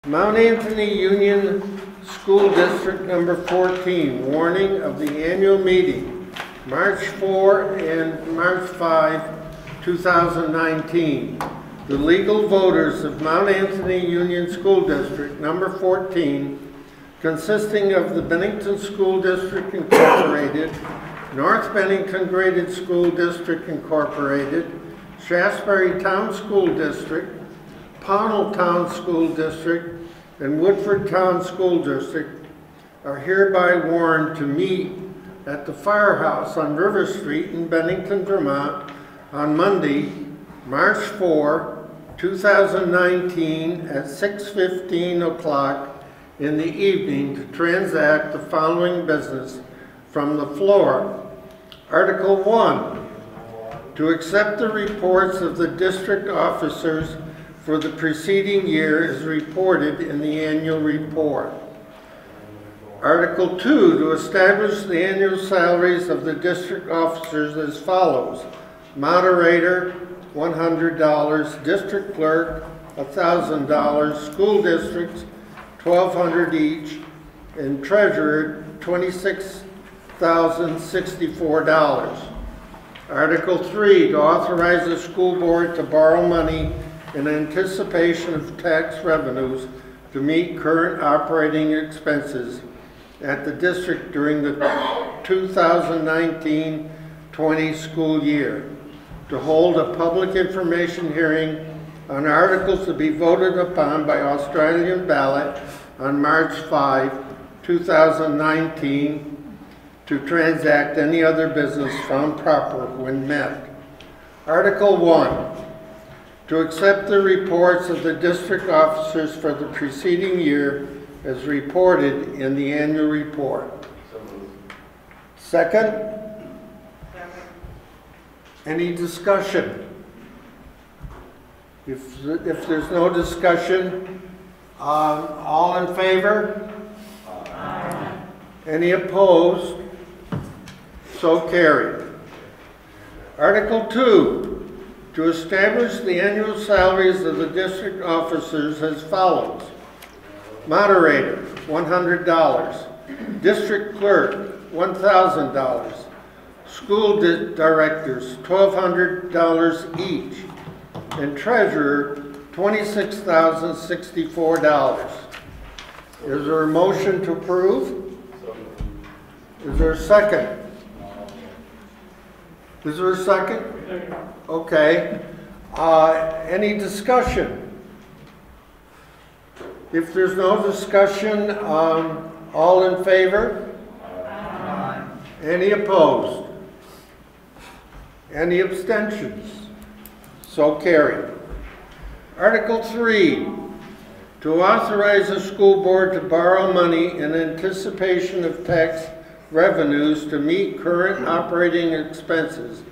Mount Anthony Union School District number 14, warning of the annual meeting, March 4 and March 5, 2019. The legal voters of Mount Anthony Union School District number 14, consisting of the Bennington School District Incorporated, North Bennington Graded School District Incorporated, Shasberry Town School District, Pownell Town School District, and Woodford Town School District are hereby warned to meet at the Firehouse on River Street in Bennington, Vermont on Monday, March 4, 2019 at 6:15 o'clock in the evening to transact the following business from the floor. Article 1, to accept the reports of the district officers for the preceding year as reported in the annual report. Article 2, to establish the annual salaries of the district officers as follows. Moderator, $100, district clerk, $1,000, school districts, $1,200 each, and treasurer, $26,064. Article 3, to authorize the school board to borrow money in anticipation of tax revenues to meet current operating expenses at the district during the 2019-20 school year. To hold a public information hearing on articles to be voted upon by Australian ballot on March 5, 2019, to transact any other business found proper when met. Article 1, to accept the reports of the district officers for the preceding year as reported in the annual report. Second? Any discussion? If there's no discussion, all in favor? Aye. Any opposed? So carried. Article 2, to establish the annual salaries of the district officers as follows. Moderator, $100. District clerk, $1,000. School directors, $1,200 each. And treasurer, $26,064. Is there a motion to approve? Is there a second? Is there a second? Okay. Any discussion? If there's no discussion, all in favor? Aye. Any opposed? Any abstentions? So carried. Article 3, to authorize the school board to borrow money in anticipation of tax revenues to meet current operating expenses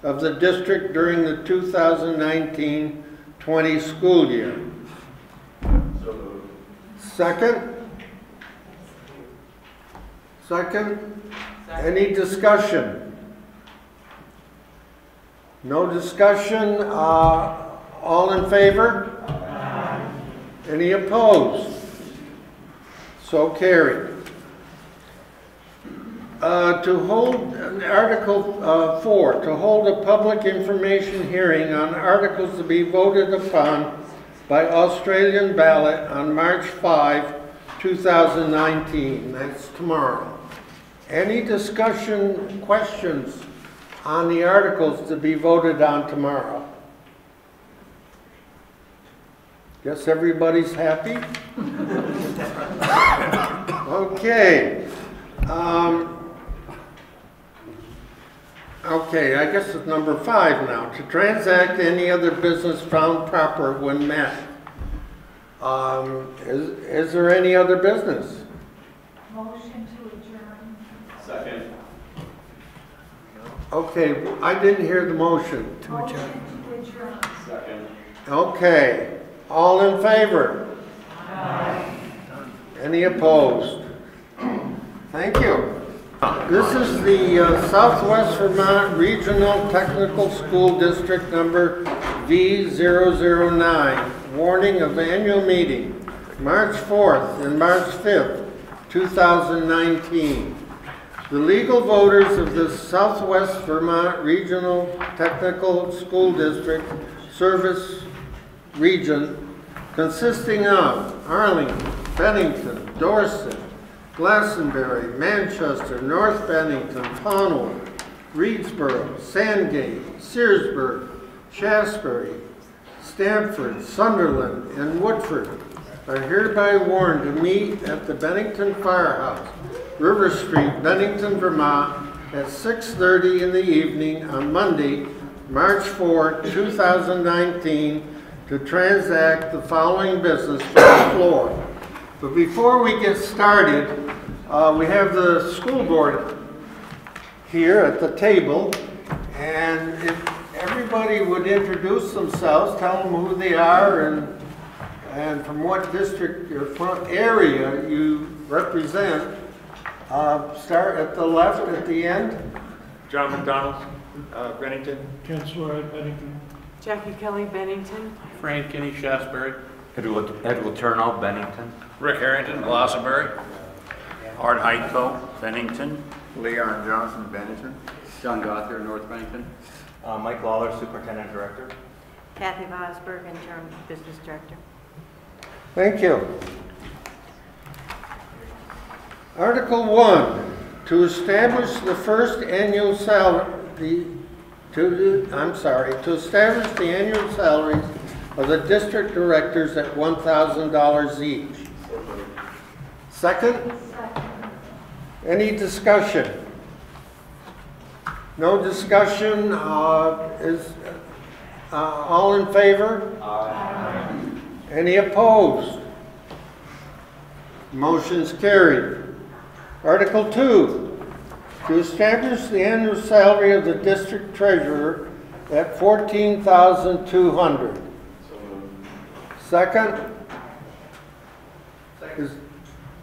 of the district during the 2019-20 school year. Second? Second? Any discussion? No discussion? All in favor? Aye. Any opposed? So carried. To hold Article 4, to hold a public information hearing on articles to be voted upon by Australian ballot on March 5, 2019. That's tomorrow. Any discussion, questions on the articles to be voted on tomorrow? Guess everybody's happy? Okay. Okay, I guess it's number 5 now. To transact any other business found proper when met. Is there any other business? Motion to adjourn. Second. Okay, I didn't hear the motion. To adjourn. Second. Okay, all in favor? Aye. Any opposed? Thank you. This is the Southwest Vermont Regional Technical School District number V009, warning of annual meeting, March 4th and March 5th, 2019. The legal voters of the Southwest Vermont Regional Technical School District Service Region, consisting of Arlington, Bennington, Dorset, Glastonbury, Manchester, North Bennington, Pownell, Reedsboro, Sandgate, Searsburg, Shasberry, Stamford, Sunderland, and Woodford are hereby warned to meet at the Bennington Firehouse, River Street, Bennington, Vermont, at 6:30 in the evening on Monday, March 4, 2019, to transact the following business from the floor. But before we get started, we have the school board here at the table, and if everybody would introduce themselves, tell them who they are and from what district or area you represent. Start at the left at the end. John McDonald, Bennington. Ken Sweat, Bennington. Jackie Kelly, Bennington. Frank Kenny, Shasberry. Edward Turnow, Bennington. Rick Harrington, Glossary. Art Heitko, Bennington. Leon Johnson, Bennington. John Gother, North Bennington. Mike Lawler, Superintendent Director. Kathy Vosberg, Interim Business Director. Thank you. Article 1, to establish the first annual salary, to establish the annual salaries of the district directors at $1,000 each. Second? Any discussion? No discussion. Is all in favor? Aye. Any opposed? Motion's carried. Article 2, to establish the annual salary of the district treasurer at $14,200. Second?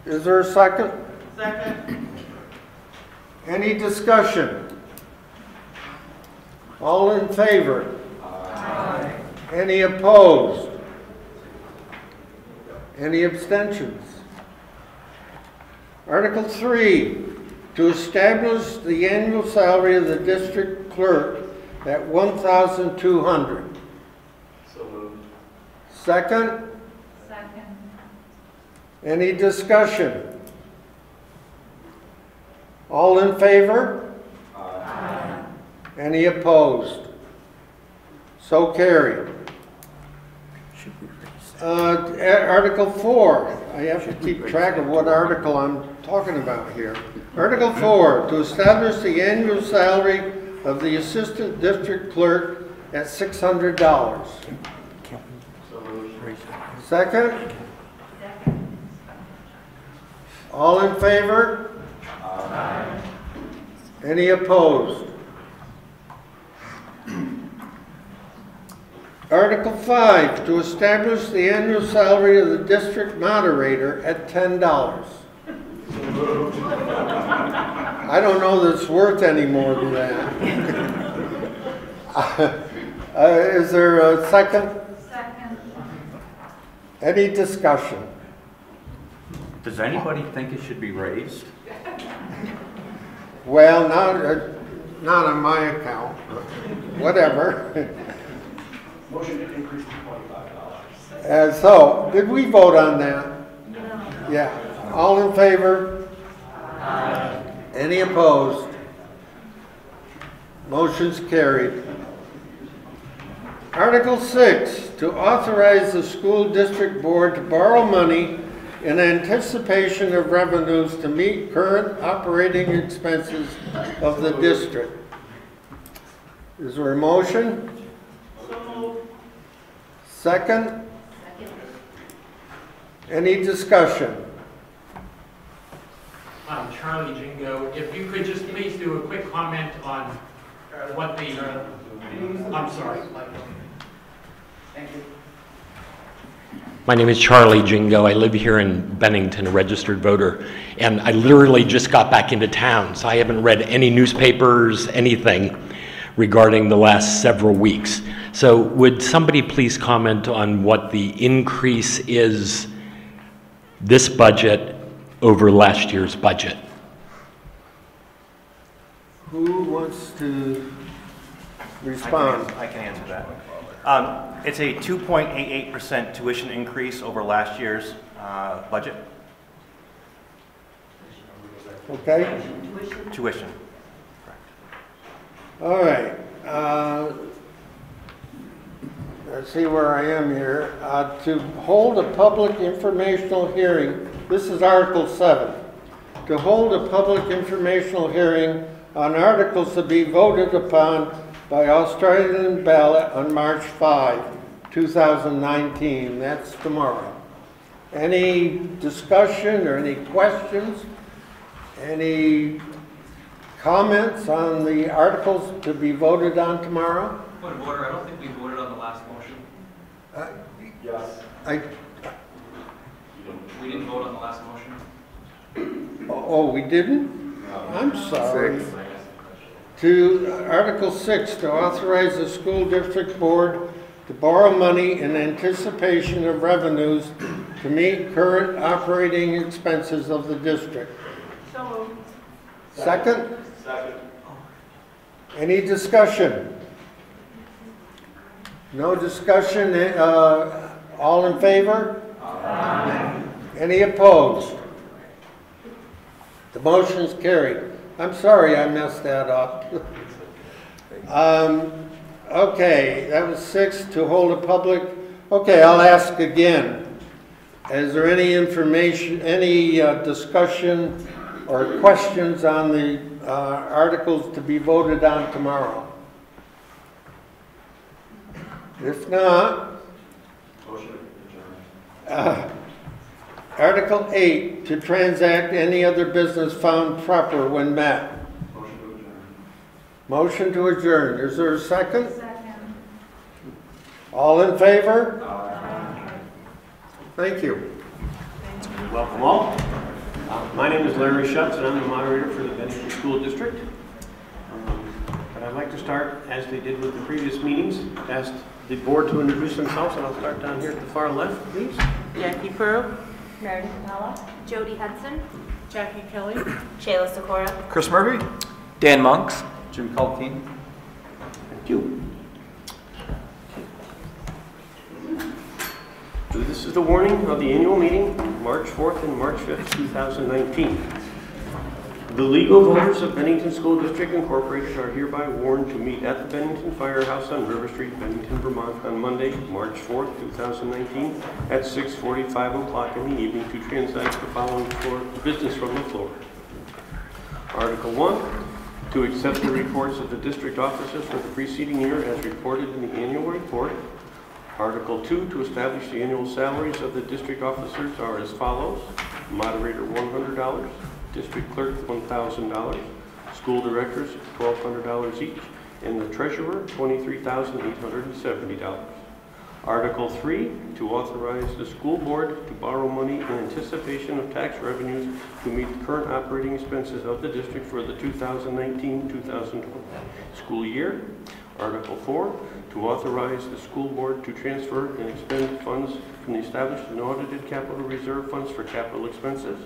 Is there a second? Second. Any discussion? All in favor? Aye. Any opposed? Any abstentions? Article 3, to establish the annual salary of the district clerk at $1,200. So moved. Second? Second. Any discussion? All in favor? Aye. Any opposed? So carried. Article 4, I have to keep track of what article I'm talking about here. Article 4, to establish the annual salary of the assistant district clerk at $600. So moved. Second? All in favor? Aye. Any opposed? Article 5, to establish the annual salary of the district moderator at $10. I don't know that it's worth any more than that. Is there a second? Second. Any discussion? Does anybody think it should be raised? Well, not on my account, but whatever. Motion to increase to $25. And so, did we vote on that? No. Yeah. All in favor? Aye. Any opposed? Motion's carried. Article 6, to authorize the school district board to borrow money in anticipation of revenues to meet current operating expenses of the district. Is there a motion? Second? Any discussion? Charlie Jingo, if you could just please do a quick comment on what the, I'm sorry. Thank you. My name is Charlie Jingo. I live here in Bennington, a registered voter, and I literally just got back into town, so I haven't read any newspapers, anything regarding the last several weeks. So would somebody please comment on what the increase is this budget over last year's budget. Who wants to respond? I can answer that. It's a 2.88% tuition increase over last year's budget. Okay, Tuition. all right. Let's see where I am here. To hold a public informational hearing, this is Article 7. To hold a public informational hearing on articles to be voted upon by Australian ballot on March 5, 2019. That's tomorrow. Any discussion or any questions? Any comments on the articles to be voted on tomorrow? Point of order, I don't think we voted on the last motion. Yes. We didn't vote on the last motion. Oh, we didn't? I'm sorry. To Article 6, to authorize the school district board to borrow money in anticipation of revenues to meet current operating expenses of the district. So moved. Second? Second. Any discussion? No discussion? All in favor? Aye. Any opposed? The motion is carried. I'm sorry I messed that up. Okay, that was 6, to hold a public. Okay, I'll ask again. Is there any information, any discussion or questions on the articles to be voted on tomorrow? If not, Motion adjourned. Article 8, to transact any other business found proper when met. Motion to adjourn. Motion to adjourn. Is there a second? Second. All in favor? Aye. Thank you. Welcome all. My name is Larry Schutz, and I'm the moderator for the Bennington School District. But I'd like to start, as they did with the previous meetings, ask the board to introduce themselves, and I'll start down here at the far left, please. Jackie Pearl. Meredith Pella. Jody Hudson, Jackie Kelly. Shayla Sikora. Chris Murphy. Dan Monks. Jim Culkeen. Thank you. So this is the warning of the annual meeting, March 4th and March 5th, 2019. The legal voters of Bennington School District Incorporated are hereby warned to meet at the Bennington Firehouse on River Street, Bennington, Vermont on Monday, March 4th, 2019 at 6:45 o'clock in the evening to transact the following business from the floor. Article 1, to accept the reports of the district officers for the preceding year as reported in the annual report. Article 2, to establish the annual salaries of the district officers are as follows. Moderator $100, district clerk $1,000, school directors $1,200 each, and the treasurer $23,870. Article 3, to authorize the school board to borrow money in anticipation of tax revenues to meet the current operating expenses of the district for the 2019-2020 school year. Article 4, to authorize the school board to transfer and expend funds from the established and audited capital reserve funds for capital expenses.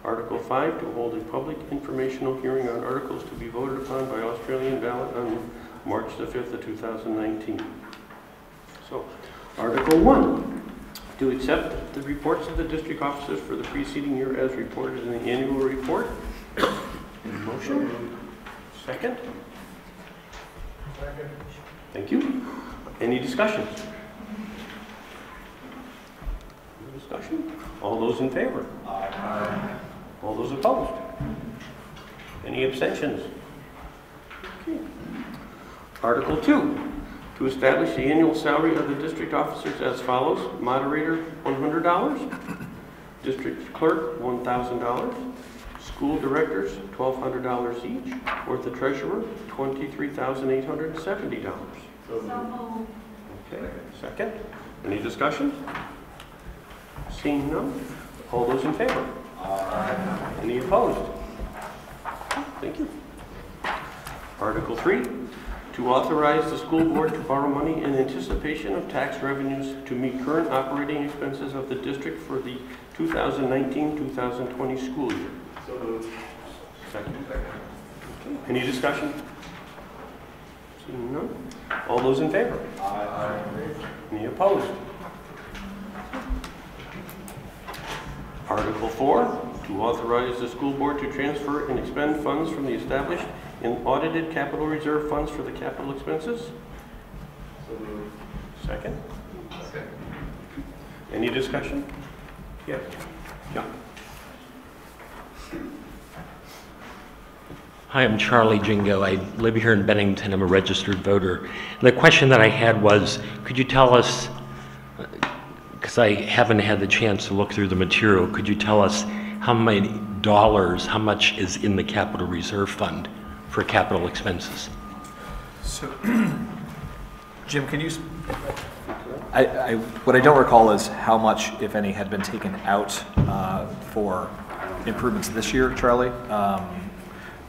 Article 5, to hold a public informational hearing on articles to be voted upon by Australian ballot on March the 5th of 2019. So, Article 1, to accept the reports of the district officers for the preceding year as reported in the annual report. Motion? Second? Second. Thank you. Any discussion? No discussion? All those in favor? Aye. All those opposed? Any abstentions? Okay. Article 2, to establish the annual salary of the district officers as follows. Moderator $100, district clerk $1,000, school directors $1,200 each, or the treasurer $23,870. So moved. Okay, second. Any discussion? Seeing none, all those in favor? Aye. Any opposed? Thank you. Article 3, to authorize the school board to borrow money in anticipation of tax revenues to meet current operating expenses of the district for the 2019-2020 school year. So moved. Second. Okay. Any discussion? Seeing none. All those in favor? Aye. Any opposed? Article 4, to authorize the school board to transfer and expend funds from the established and audited capital reserve funds for the capital expenses. So moved. Second. Second. Any discussion? Yes. John. Hi, I'm Charlie Jingo. I live here in Bennington. I'm a registered voter. And the question that I had was, could you tell us, because I haven't had the chance to look through the material, could you tell us how many dollars, how much is in the capital reserve fund for capital expenses? So, Jim, can you, what I don't recall is how much, if any, had been taken out for improvements this year, Charlie.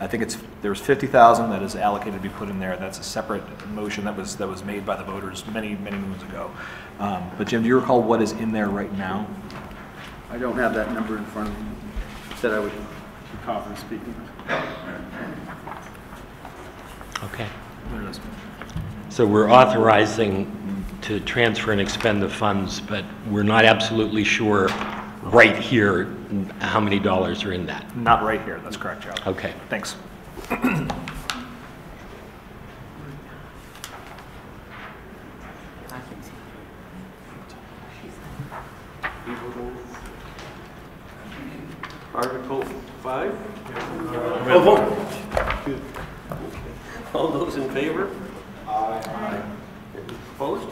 I think there's 50,000 that is allocated to be put in there. That's a separate motion that was made by the voters many moons ago. But Jim, do you recall what is in there right now? I don't have that number in front of me that I would be confident speaking. Okay. There it is. So we're authorizing to transfer and expend the funds, but we're not absolutely sure right here how many dollars are in that. Not right here. That's correct, Charlie. Okay. Thanks. Article 5? Oh, vote. All those in favor? Aye. Opposed?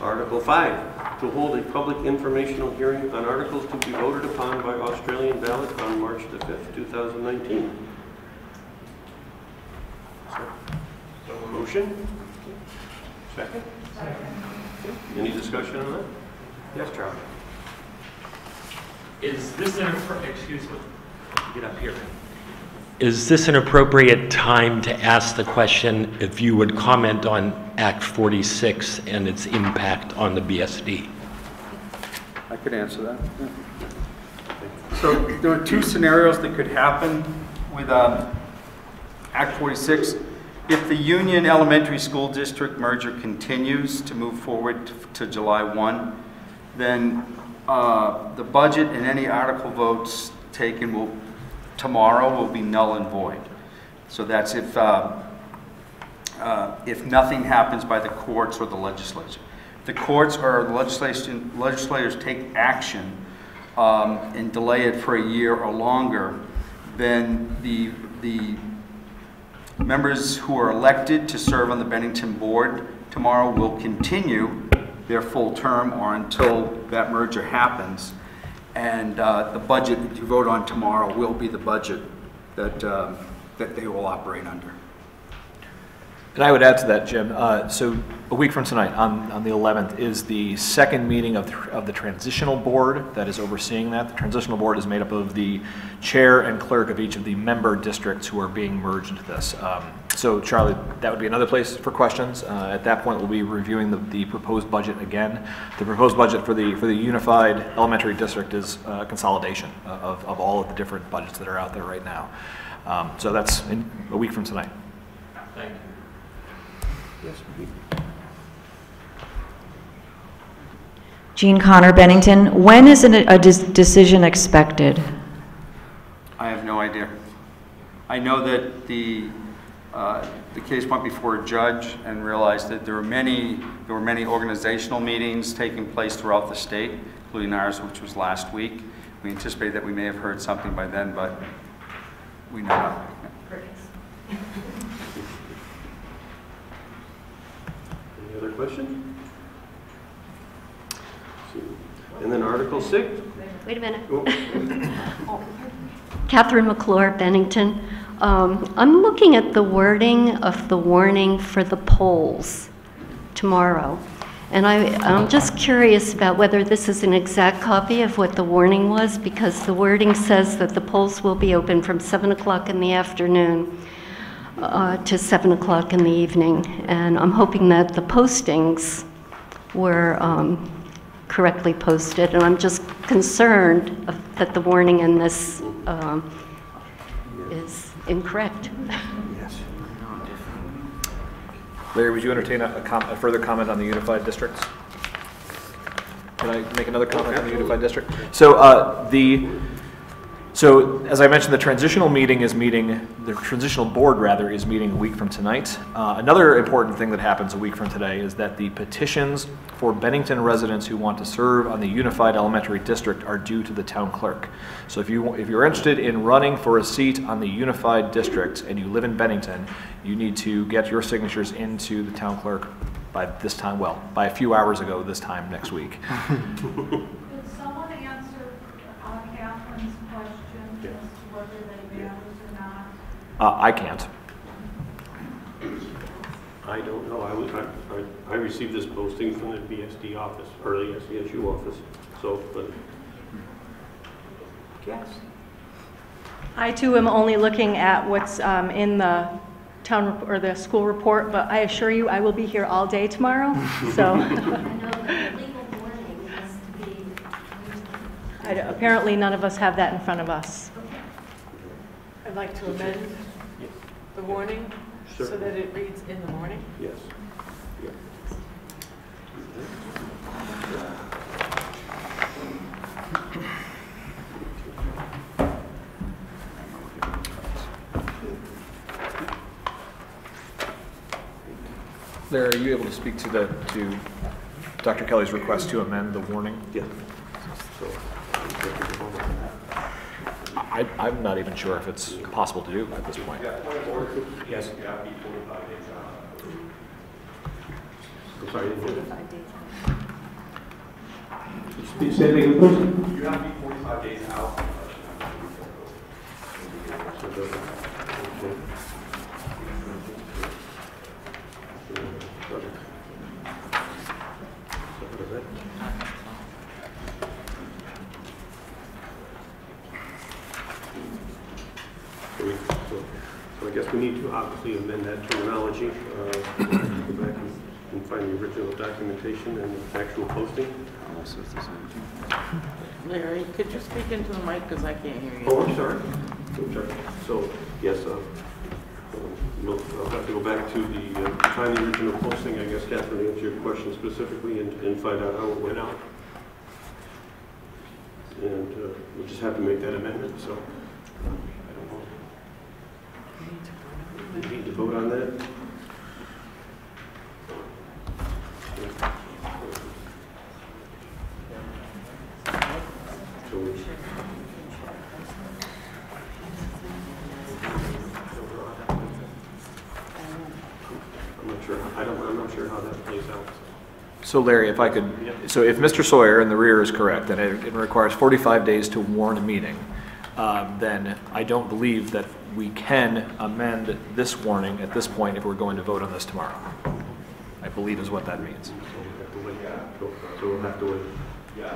Article 5, to hold a public informational hearing on articles to be voted upon by Australian ballot on March the 5th, 2019. Motion? Second? Any discussion on that? Yes, Charlie. Is this excuse me? Get up here. Is this an appropriate time to ask the question if you would comment on Act 46 and its impact on the BSD? I could answer that. Yeah. So there are two scenarios that could happen with Act 46. If the Union Elementary School District merger continues to move forward to July 1, then the budget and any article votes taken tomorrow will be null and void. So that's if nothing happens by the courts or the legislature. If the courts or the legislators take action and delay it for a year or longer, then the members who are elected to serve on the Bennington board tomorrow will continue their full term or until that merger happens. And the budget that you vote on tomorrow will be the budget that they will operate under. And I would add to that, Jim. So a week from tonight, on the 11th, is the second meeting of the transitional board that is overseeing that. The transitional board is made up of the chair and clerk of each of the member districts who are being merged into this. So Charlie, that would be another place for questions. At that point, we'll be reviewing the proposed budget again. The proposed budget for the unified elementary district is a consolidation of all of the different budgets that are out there right now. So that's in a week from tonight. Thank you. Yes, Jean Connor, Bennington. When is a decision expected? I have no idea. I know that the case went before a judge and realized that there were many organizational meetings taking place throughout the state, including ours, which was last week. We anticipate that we may have heard something by then, but we know nothing. Any other questions? And then Article 6. Wait a minute. Oh. Catherine McClure, Bennington. I'm looking at the wording of the warning for the polls tomorrow. And I'm just curious about whether this is an exact copy of what the warning was, because the wording says that the polls will be open from 7 o'clock in the afternoon to 7 o'clock in the evening. And I'm hoping that the postings were correctly posted, and I'm just concerned that the warning in this is incorrect. Yes. Larry, would you entertain a further comment on the unified districts? Can I make another comment on the unified district? So as I mentioned, the transitional board rather is meeting a week from tonight. Another important thing that happens a week from today is that the petitions for Bennington residents who want to serve on the unified elementary district are due to the town clerk. So if you're interested in running for a seat on the unified district and you live in Bennington, you need to get your signatures into the town clerk by this time, well, by a few hours ago this time next week. Could someone answer Catherine's question as to whether they matters or not? I can't. I don't know. I received this posting from the BSD office, or the SDSU office, so, but. Yes. I too am only looking at what's in the town or the school report, but I assure you I will be here all day tomorrow, so. Apparently none of us have that in front of us. I'd like to amend the warning so Certainly. that it reads in the morning. Yes. Yeah. Larry, are you able to speak to Dr. Kelly's request to amend the warning? Yeah. So, I'm not even sure if it's possible to do at this point. yes. I'm sorry. 45 days out. You have to be 45 days out. So I guess we need to obviously amend that terminology, go back and find the original documentation and the actual posting. Larry, could you speak into the mic because I can't hear you? Oh, I'm sorry. So, yes, I'll have to go back to find the original posting, I guess, Catherine, to answer your question specifically and find out how it went out. And we'll just have to make that amendment, so I don't know. We need to vote on that? I'm not sure how that plays out. So Larry, if I could, so if Mr. Sawyer in the rear is correct, that it requires 45 days to warn a meeting, then I don't believe that we can amend this warning at this point if we're going to vote on this tomorrow. I believe is what that means. So we'll have to wait. So we'll have to wait. Yeah.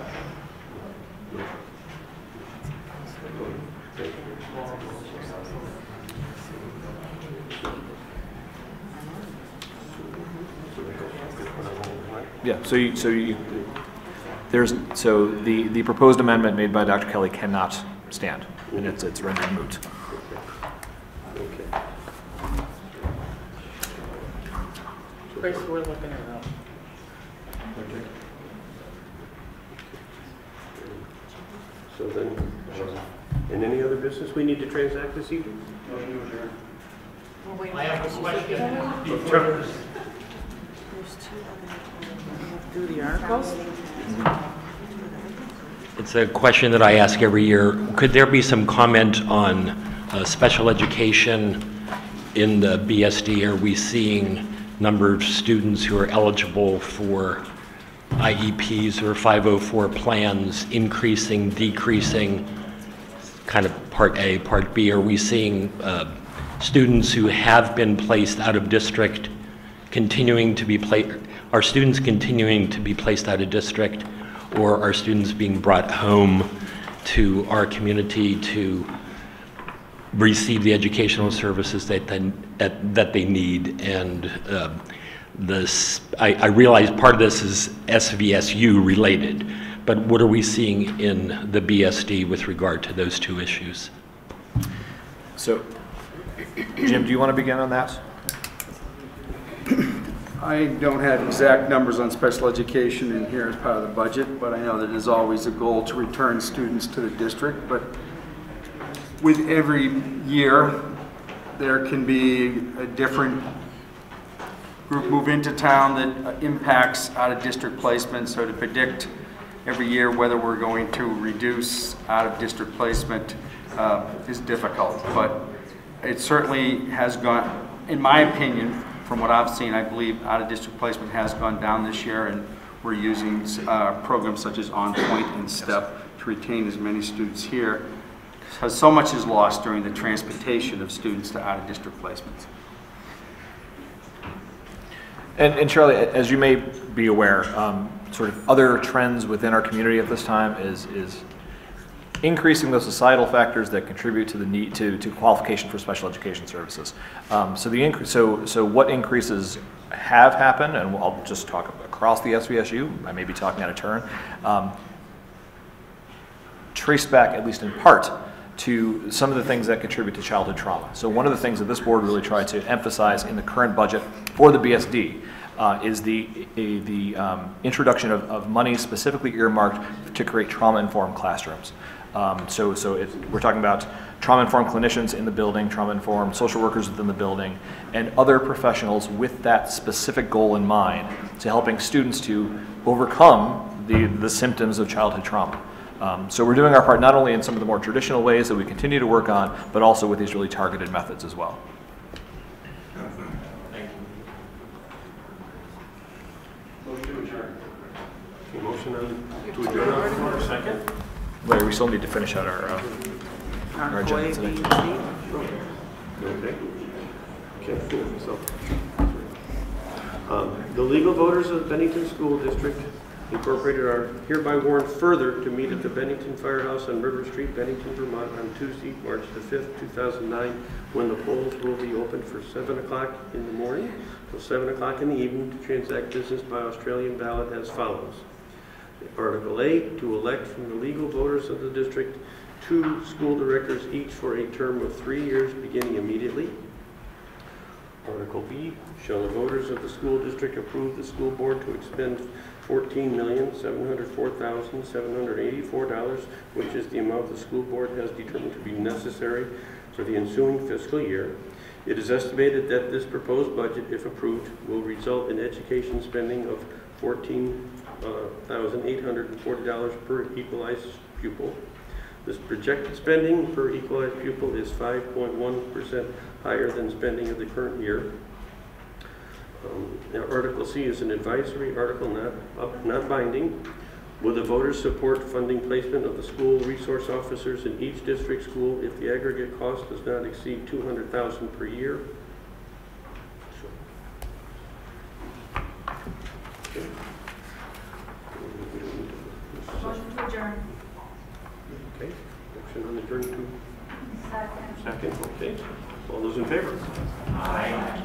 Yeah, so the proposed amendment made by Dr. Kelly cannot stand, and it's rendered moot. Okay. Chris, we're looking it up. Okay. So then, and any other business we need to transact this evening? Well, wait, I have a question. Sure. do the articles? It's a question that I ask every year. Could there be some comment on special education in the BSD? Are we seeing number of students who are eligible for IEPs or 504 plans increasing, decreasing? Kind of part A. Part B, are we seeing students who have been placed out of district continuing to be placed? Are students continuing to be placed out of district, or are students being brought home to our community to receive the educational services that they need? And I realize part of this is SVSU related, but what are we seeing in the BSD with regard to those two issues? So, Jim, do you want to begin on that? I don't have exact numbers on special education in here as part of the budget, but I know that it is always a goal to return students to the district. But with every year, there can be a different group move into town that impacts out-of-district placement. So to predict every year whether we're going to reduce out-of-district placement is difficult. But it certainly has gone, in my opinion, from what I've seen, I believe out-of-district placement has gone down this year, and we're using programs such as On Point and STEP to retain as many students here, because so much is lost during the transportation of students to out-of-district placements. And Charlie, as you may be aware, sort of other trends within our community at this time is increasing those societal factors that contribute to the need to qualification for special education services. So what increases have happened, and I'll just talk across the SVSU, I may be talking out of turn, trace back, at least in part, to some of the things that contribute to childhood trauma. So one of the things that this board really tried to emphasize in the current budget for the BSD is the introduction of money specifically earmarked to create trauma-informed classrooms. We're talking about trauma-informed clinicians in the building, trauma-informed social workers within the building, and other professionals with that specific goal in mind to helping students to overcome the symptoms of childhood trauma. So we're doing our part not only in some of the more traditional ways that we continue to work on, but also with these really targeted methods as well. Thank you. Motion to adjourn. Motion to adjourn for a second. Larry, we still need to finish out our agenda today. Okay. Okay, cool. So, the legal voters of the Bennington School District Incorporated are hereby warned further to meet at the Bennington Firehouse on River Street, Bennington, Vermont on Tuesday, March the 5th, 2009, when the polls will be open for 7 o'clock in the morning till 7 o'clock in the evening to transact business by Australian ballot as follows. Article A, to elect from the legal voters of the district 2 school directors each for a term of 3 years beginning immediately. Article B, shall the voters of the school district approve the school board to expend $14,704,784, which is the amount the school board has determined to be necessary for the ensuing fiscal year. It is estimated that this proposed budget, if approved, will result in education spending of $14,840 per equalized pupil. This projected spending per equalized pupil is 5.1% higher than spending of the current year. Now, Article C is an advisory article, not binding. Will the voters support funding placement of the school resource officers in each district school if the aggregate cost does not exceed $200,000 per year? Okay. Motion to adjourn. Okay. Motion on adjourn to Second. second. Okay. All those in favor? Aye.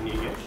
Any against?